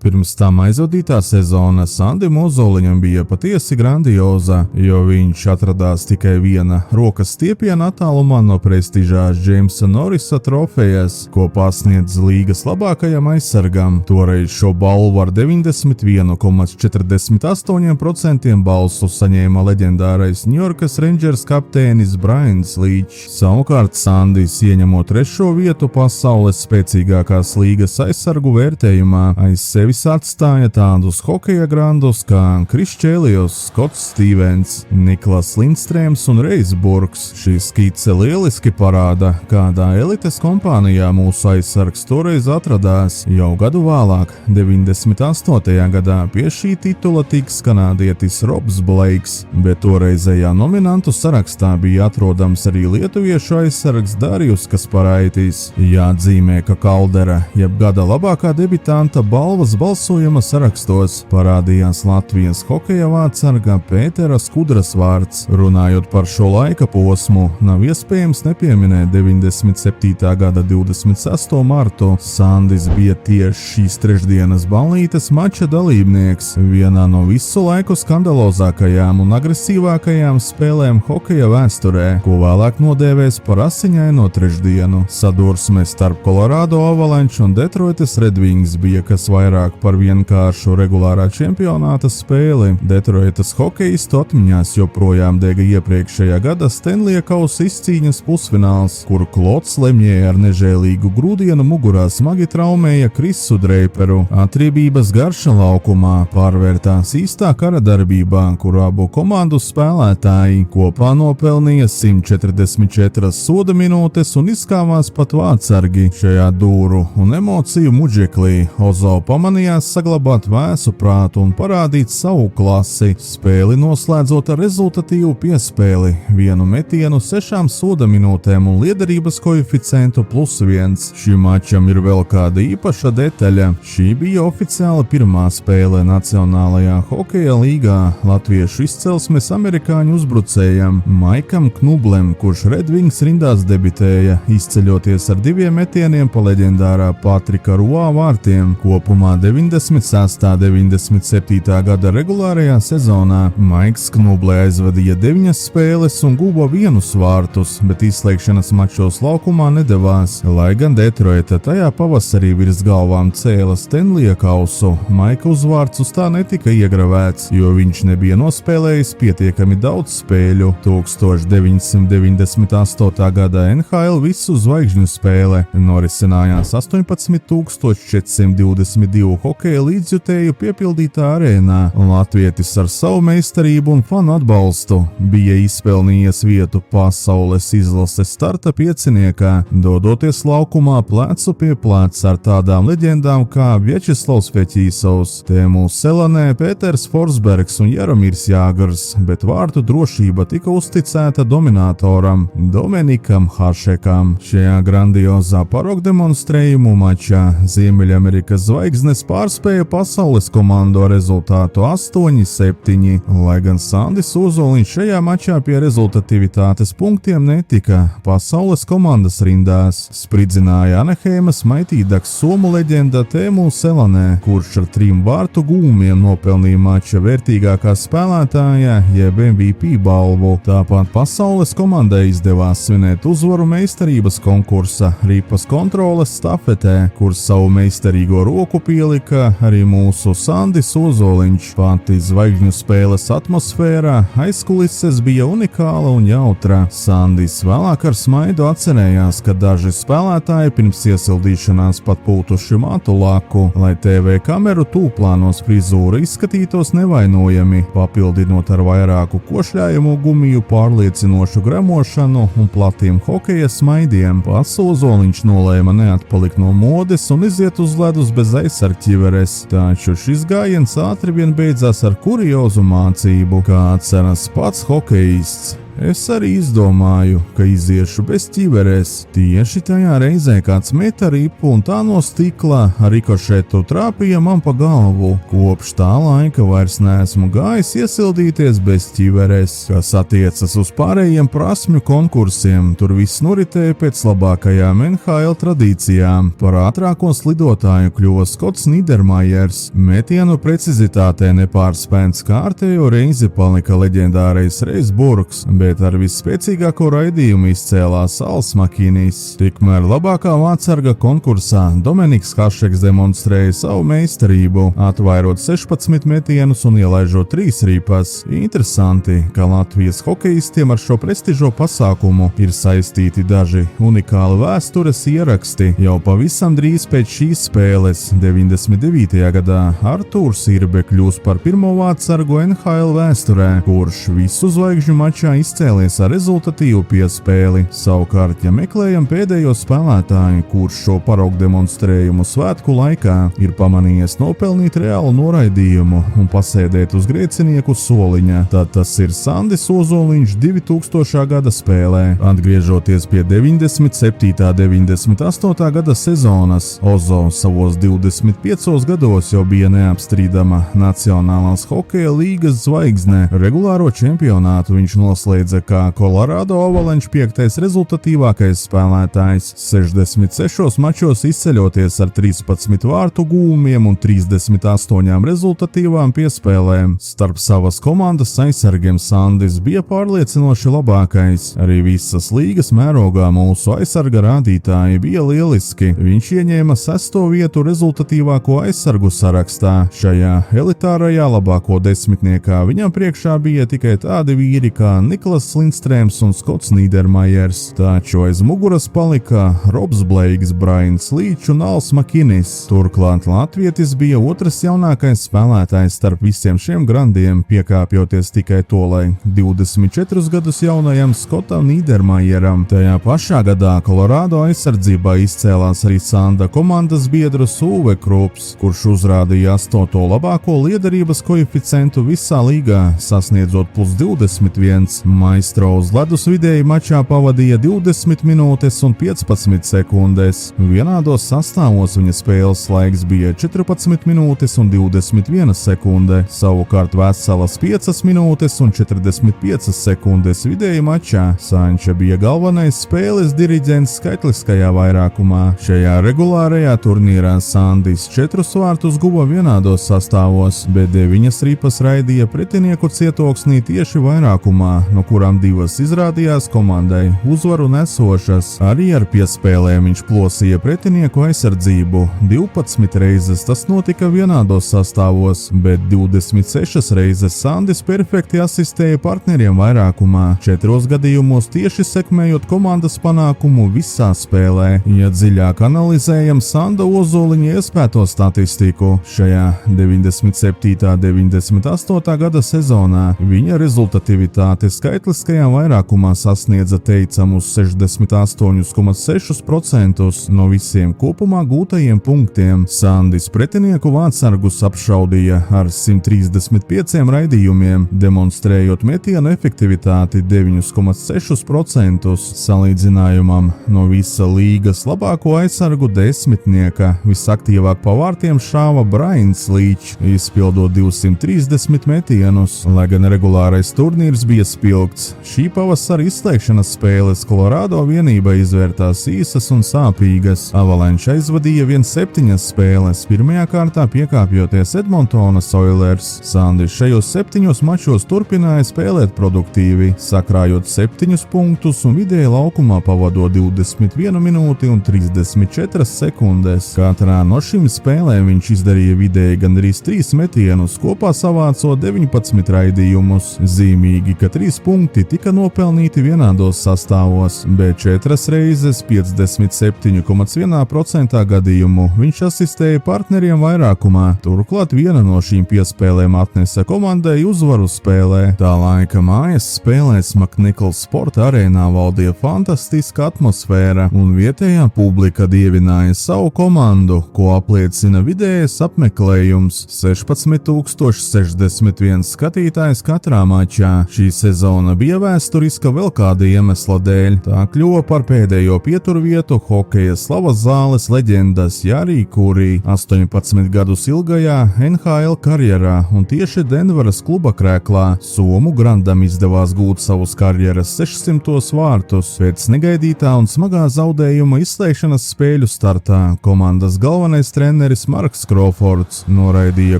Pirms tam aizvadītā sezona Sandim Ozoliņam bija patiesi grandioza, jo viņš atradās tikai viena rokas stiepiena attālumā no prestižās Džeimsa Norrisa trofejas, ko pasniedz līgas labākajam aizsargam. Toreiz šo balvu ar 91,48% balsu saņēma leģendārais Ņujorkas Rangers kapteinis Brians Leetchs. Savukārt Sandis, ieņemot 3. vietu pasaules spēcīgākās līgas aizsargu vērtējumā, aiz sevis atstāja tādus hokeja grandus kā Kris Čēlijos, Skots Stīvens, Niklas Lindstrēms un Reis Burks. Šī skice lieliski parāda, kādā elites kompānijā mūsu aizsargs toreiz atradās. Jau gadu vēlāk, 98. gadā, pie šī titula tiks kanādietis Robs Blakes, bet toreizējā nominantu sarakstā bija atrodams arī lietuviešu aizsargs Darjus Kasparaitis. Jāatzīmē, ka Kaldera, jeb gada labākā debitanta balvas balsojuma sarakstos parādījās Latvijas hokeja vārdsarga Pētera Skudras vārds. Runājot par šo laika posmu, nav iespējams nepieminēt 97. gada 26. martu. Sandis bija tieši šīs trešdienas ballītes mača dalībnieks, vienā no visu laiku skandalozākajām un agresīvākajām spēlēm hokeja vēsturē, ko vēlāk nodēvēs par asiņaino trešdienu. Sadursme starp Colorado Avalanche un Detroitas Red Wings bija kas vairāk par vienkāršu regulārā čempionāta spēli. Detroitas hokejistu atmiņās joprojām dega iepriekšējā gada Stanleya kausa izcīņas pusfināls, kur Klots Lemjē ar nežēlīgu grūdienu mugurā smagi traumēja Krisu Dreiperu. Atriebības garša laukumā pārvērtās īstā kara darbībā, kur abu komandu spēlētāji kopā nopelnīja 144 soda minūtes un izkāvās pat vārdsargi. Šajā dūru un emociju mudžeklī Ozo pamanījās saglabāt vēsu prātu un parādīt savu klasi, spēli noslēdzot ar rezultatīvu piespēli, vienu metienu 6 soda minūtēm un liederības koeficientu +1. Šim mačam ir vēl kāda īpaša detaļa. Šī bija oficiāla pirmā spēle Nacionālajā hokeja līgā latviešu izcelsmes amerikāņu uzbrucējam Maikam Knublem, kurš Red Wings rindās debitēja, izceļoties ar 2 metieniem pa leģendārā Patrika Roa vārtiem. Kopumā 96. 97. gada regulārajā sezonā Maiks Knuble aizvadīja 9 spēles un guva 1 vārtus, bet izslēgšanas mačos laukumā nedevās. Lai gan Detroita tajā pavasarī virs galvām cēla Stanleya kausu, Maika uzvārds uz tā netika iegravēts, jo viņš nebija nospēlējis pietiekami daudz spēļu. 1998. gada NHL visu zvaigžņu spēle norisinājās 18,422 hokeja līdzjutēju piepildītā arēnā. Latvietis ar savu meistarību un fanu atbalstu bija izpelnījies vietu pasaules izlases starta pieciniekā, dodoties laukumā plecu pie pleca ar tādām leģendām kā Vječeslavs Feķīsovs, Tēmuls Selanē, Pēters Forsbergs un Jaromirs Jāgrs, bet vārtu drošība tika uzticēta dominatoram Dominikam Hašekam. Šajā grandiozā parokdemonstrējumu mačā Ziemeļamerikas zvaigznes pārspēja pasaules komandu ar rezultātu 8-7, lai gan Sandis Ozoliņš šajā mačā pie rezultatīvitātes punktiem netika pasaules komandas rindās. Spridzināja Anaheimas Mighty Ducks somu leģenda Tēmuls Selanē, kurš ar 3 vārtu gūmiem nopelnīja mača vērtīgākā spēlētāja jeb MVP balvu. Tāpat pasaules komandai izdevās svinēt uzvaru meistarības konkursa ripas kontroles stafetē, kur savu meistarīgo roku pielika arī mūsu Sandis Ozoliņš. Pati zvaigžņu spēles atmosfērā aizkulises bija unikāla un jautra. Sandis vēlāk ar smaidu atcerējās, ka daži spēlētāji pirms iesildīšanās pat pūtuši matu laku, lai TV kameru tūplānos frizūra izskatītos nevainojami, papildinot ar vairāku košļājumu gumiju, pārliecinošu gremošanu un platiem hokeja smaidiem. Pats Ozoliņš nolēma neatpalikt no modes un iziet uz ledus bez aizsargķiveres, taču šis gājiens ātri vien beidzās ar kuriozu mācību, kā atceras pats hokejists. Es arī izdomāju, ka iziešu bez ķiveres. Tieši tajā reizē kāds meta ripu un tā no stikla ar rikošetu trāpīja man pa galvu. Kopš tā laika vairs neesmu gājis iesildīties bez ķiveres. Kas attiecas uz pārējiem prasmju konkursiem, tur viss noritēja pēc labākajām NHL tradīcijām. Par ātrāko slidotāju kļuva Skots Niedermayers. Metienu precizitātē nepārspēns kārtējo reizi palika leģendārais Reis Burks, bet ar visspēcīgāko raidījumu izcēlās Als Makinis. Tikmēr labākā vārtsarga konkursā Dominiks Hašeks demonstrēja savu meistarību, atvairot 16 metienus un ielaižot 3 ripas. Interesanti, ka Latvijas hokejistiem ar šo prestižo pasākumu ir saistīti daži unikāli vēstures ieraksti. Jau pavisam drīz pēc šīs spēles, 99. gadā, Artūrs Irbe kļūs par pirmo vārtsargu NHL vēsturē, kurš visu zvaigžņu mačā izcēlies ar rezultatīvu piespēli. Savukārt, ja meklējam pēdējo spēlētāju, kurš šo paraugu demonstrējumu svētku laikā ir pamanījies nopelnīt reālu noraidījumu un pasēdēt uz grēcinieku soliņa, tad tas ir Sandis Ozoliņš 2000. gada spēlē. Atgriežoties pie 97. 98. gada sezonas, Ozo savos 25 gados jau bija neapstrīdama Nacionālās hokeja līgas zvaigzne. Regulāro čempionātu viņš noslēdza kā Colorado Avalanche 5. rezultatīvākais spēlētājs, 66 mačos izceļoties ar 13 vārtu gūmiem un 38 rezultatīvām piespēlēm. Starp savas komandas aizsargiem Sandis bija pārliecinoši labākais. Arī visas līgas mērogā mūsu aizsarga rādītāji bija lieliski. Viņš ieņēma 6. vietu rezultatīvāko aizsargu sarakstā. Šajā elitārajā labāko desmitniekā viņam priekšā bija tikai tādi vīri kā Niklas Lindstrēms un Skots Niedermayers, taču aiz muguras palika Robs Bleigs, Brians Līčs un Als Makinis. Turklāt latvietis bija otrs jaunākais spēlētājs starp visiem šiem grandiem, piekāpjoties tikai tolai 24 gadus jaunajam Skotam Niedermayeram. Tajā pašā gadā Colorado aizsardzībā izcēlās arī Sanda komandas biedrs Uwe Krups, kurš uzrādīja 8. labāko liederības koeficientu visā līgā, sasniedzot +21. Maestro uz ledus vidēji mačā pavadīja 20 minūtes un 15 sekundes. Vienādos sastāvos viņa spēles laiks bija 14 minūtes un 21 sekunde, savukārt veselas 5 minūtes un 45 sekundes vidēji mačā. Sanča bija galvenais spēles diriģents skaitliskajā vairākumā. Šajā regulārajā turnīrā Sandis 4 vārtus guva vienādos sastāvos, bet 9 ripas raidīja pretinieku cietoksnī tieši vairākumā, no kurām 2 izrādījās komandai uzvaru nesošas. Arī ar piespēlēm viņš plosīja pretinieku aizsardzību. 12 reizes tas notika vienādos sastāvos, bet 26 reizes Sandis perfekti asistēja partneriem vairākumā, 4 gadījumos tieši sekmējot komandas panākumu visā spēlē. Ja dziļāk analizējam Sanda Ozoliņa iespēto statistiku, šajā 97. 98. gada sezonā viņa rezultativitāte skaitliskajā vairākumā sasniedza teicamus 68,6% no visiem kopumā gūtajiem punktiem. Sandis pretinieku vārtsargus apšaudīja ar 135 raidījumiem, demonstrējot metienu efektivitāti 9,6%. Salīdzinājumam no visa līgas labāko aizsargu desmitnieka visaktīvāk pa vārtiem šāva Brians Līčs, izpildot 230 metienus. Lai gan regulārais turnīrs bija spilgts, šī pavasara izslēgšanas spēles Colorado vienībai izvērtās īsas un sāpīgas. Avalanche aizvadīja vien 7 spēles, pirmajā kārtā piekāpjoties Edmontonas Oilers. Sandis šajos 7 mačos turpināja spēlēt produktīvi, sakrājot 7 punktus un vidēji laukumā pavadot 21 minūti un 34 sekundes. Katrā no šīm spēlēm viņš izdarīja vidēji gandrīz 3 metienus, kopā savācot 19 raidījumus. Zīmīgi, ka 3 punkti tika nopelnīti vienādos sastāvos, bet 4 reizes 57,1% gadījumu viņš asistēja partneriem vairākumā. Turklāt viena no šīm piespēlēm atnesa komandai uzvaru spēlē. Tā laika mājas spēlēs McNichols sporta arēnā valdīja fantastiska atmosfēra, un vietējā publika dievināja savu komandu, ko apliecina vidējais apmeklējums 16,061 skatītājs katrā mačā. Šī sezona bija vēsturiska vēl kāda iemesla dēļ. Tā kļuva par pēdējo pieturvietu hokeja slavas zāles leģendas Jari Kurī 18 gadus ilgajā NHL karjerā, un tieši Denveras kluba krēklā Somu Grandam izdevās gūt savus karjeras 600. vārtus. Pēc negaidītā un smagā zaudējuma izslēgšanas spēļu startā komandas galvenais treneris Marks Krofords noraidīja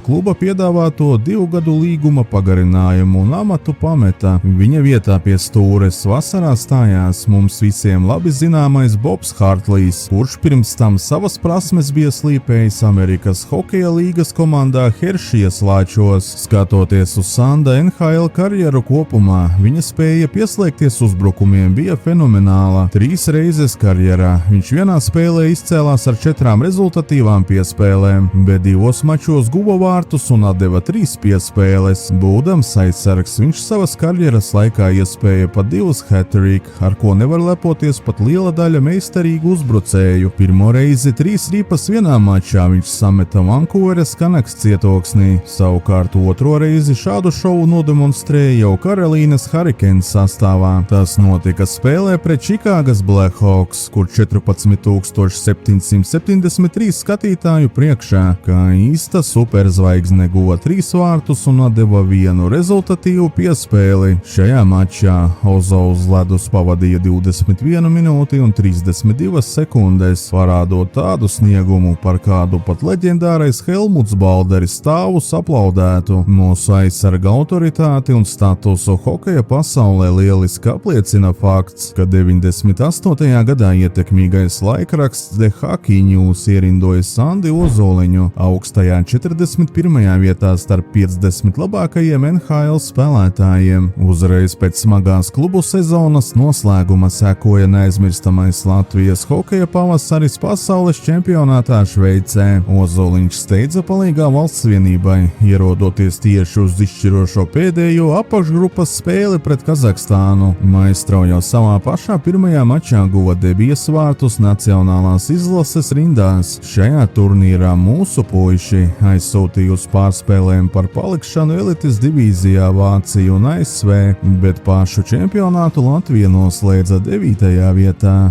kluba piedāvāto 2 gadu līguma pagarinājumu un amatu pameta. Viņa vietā pie stūres vasarā stājās mums visiem labi zināmais Bobs Hartlīs, kurš pirms tam savas prasmes bija slīpējis Amerikas hokeja līgas komandā Hershijas Lāčos. Skatoties uz Sanda NHL karjeru kopumā, viņa spēja pieslēgties uzbrukumiem bija fenomenāla. 3 reizes karjerā viņš vienā spēlē izcēlās ar 4 rezultatīvām piespēlēm, bet 2 mačos guva vārtus un atdeva 3 piespēles. Būdams aizsargs, viņš savas karjeras laikā iespēja pat 2 hat-trick, ar ko nevar lepoties pat liela daļa meistarīgu uzbrucēju. Pirmo reizi 3 ripas vienā mačā viņš sameta Vancouveras Canucks cietoksnī. Savukārt otro reizi šādu šovu nodemonstrēja jau Karolīnas Hurricanes sastāvā. Tas notika spēlē pret Čikāgas Blackhawks, kur 14,773 skatītāju priekšā, kā īsta superzvaigzne, guva 3 vārtus un atdeva 1 rezultatīvu piespēli. Šajā mačā Ozo uz ledus pavadīja 21 minūti un 32 sekundes, parādot tādu sniegumu, par kādu pat leģendārais Helmuts Balderis stāvus aplaudētu. Mūsu aizsarga autoritāti un statusu hokeja pasaulē lieliski apliecina fakts, ka 98. gadā ietekmīgais laikraksts The Hockey News ierindoja Sandi Ozoliņu augstajā 41. vietā starp 50 labākajiem NHL spēlētājiem. Uzreiz pēc smagās klubu sezonas noslēguma sekoja neaizmirstamais Latvijas hokeja pavasaris pasaules čempionātā Šveicē. Ozoliņš steidza palīgā valsts vienībai, ierodoties tieši uz izšķirošo pēdējo apakšgrupas spēli pret Kazahstānu. Maestro jau savā pašā pirmajā mačā guva debijas vārtus nacionālās izlases rindās. Šajā turnīrā mūsu puiši aizsūtīja uz pārspēlēm par palikšanu elites divīzijā Vāciju un ASV, bet pašu čempionātu Latvija noslēdza 9. vietā.